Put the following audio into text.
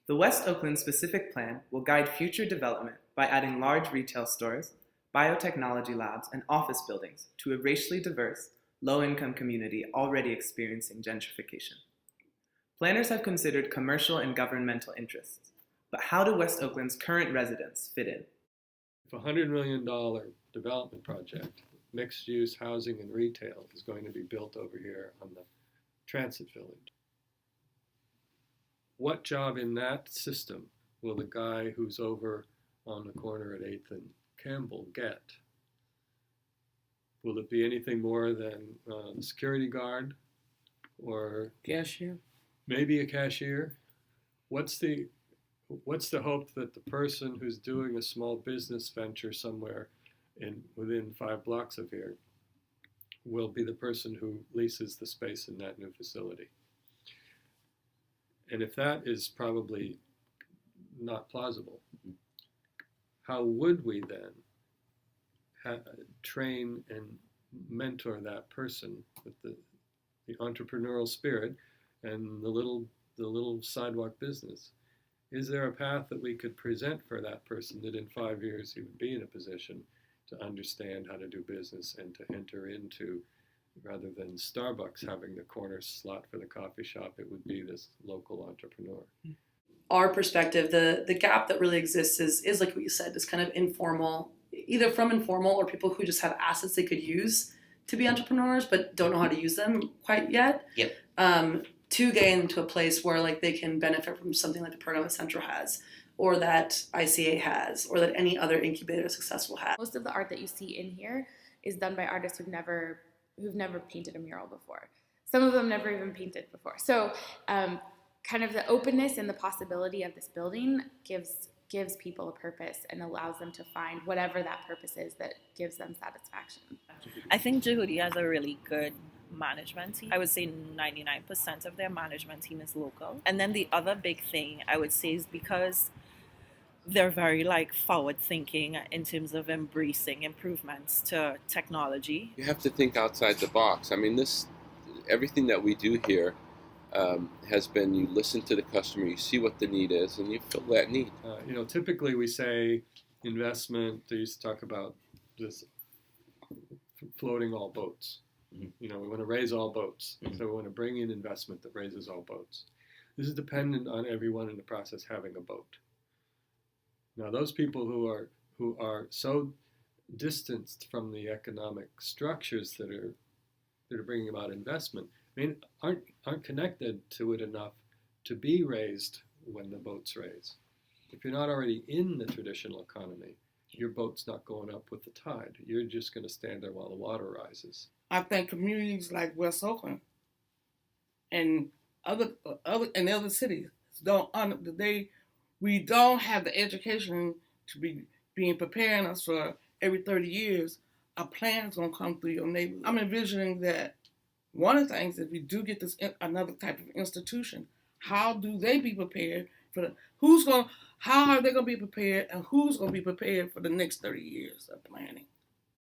The West Oakland specific plan will guide future development by adding large retail stores, biotechnology labs, and office buildings to a racially diverse, low-income community already experiencing gentrification. Planners have considered commercial and governmental interests, but how do West Oakland's current residents fit in? If a $100 million development project, mixed-use housing and retail, is going to be built over here on the Transit Village, what job in that system will the guy who's over on the corner at 8th and Campbell get? Will it be anything more than the security guard or cashier? Maybe a cashier? What's the hope that the person who's doing a small business venture somewhere within 5 blocks of here will be the person who leases the space in that new facility? And if that is probably not plausible, how would we then train and mentor that person with the entrepreneurial spirit and the little sidewalk business? Is there a path that we could present for that person that in 5 years he would be in a position to understand how to do business and to enter into, rather than Starbucks having the corner slot for the coffee shop, it would be this local entrepreneur? Our perspective, the gap that really exists is like what you said, this kind of informal, either from informal or people who just have assets they could use to be entrepreneurs but don't know how to use them quite yet. Yep. To get into a place where like they can benefit from something like the program that Central has, or that ICA has, or that any other incubator successful has. Most of the art that you see in here is done by artists who've never painted a mural before. Some of them never even painted before. So kind of the openness and the possibility of this building gives people a purpose and allows them to find whatever that purpose is that gives them satisfaction. I think Jehudi has a really good management team. I would say 99% of their management team is local. And then the other big thing I would say is because they're very forward thinking in terms of embracing improvements to technology. You have to think outside the box. I mean, everything that we do here has been, you listen to the customer, you see what the need is, and you fill that need. Typically we say investment, they used to talk about this floating all boats. Mm-hmm. We want to raise all boats. Mm-hmm. So we want to bring in investment that raises all boats. This is dependent on everyone in the process having a boat. Now, those people who are so distanced from the economic structures that are bringing about investment, aren't connected to it enough to be raised when the boats raise. If you're not already in the traditional economy, your boat's not going up with the tide. You're just going to stand there while the water rises. I think communities like West Oakland and other cities we don't have the education to be being preparing us for every 30 years. A plan is going to come through your neighborhood. I'm envisioning that one of the things, if we do get this another type of institution, how do they be prepared for how are they going to be prepared, and who's going to be prepared for the next 30 years of planning?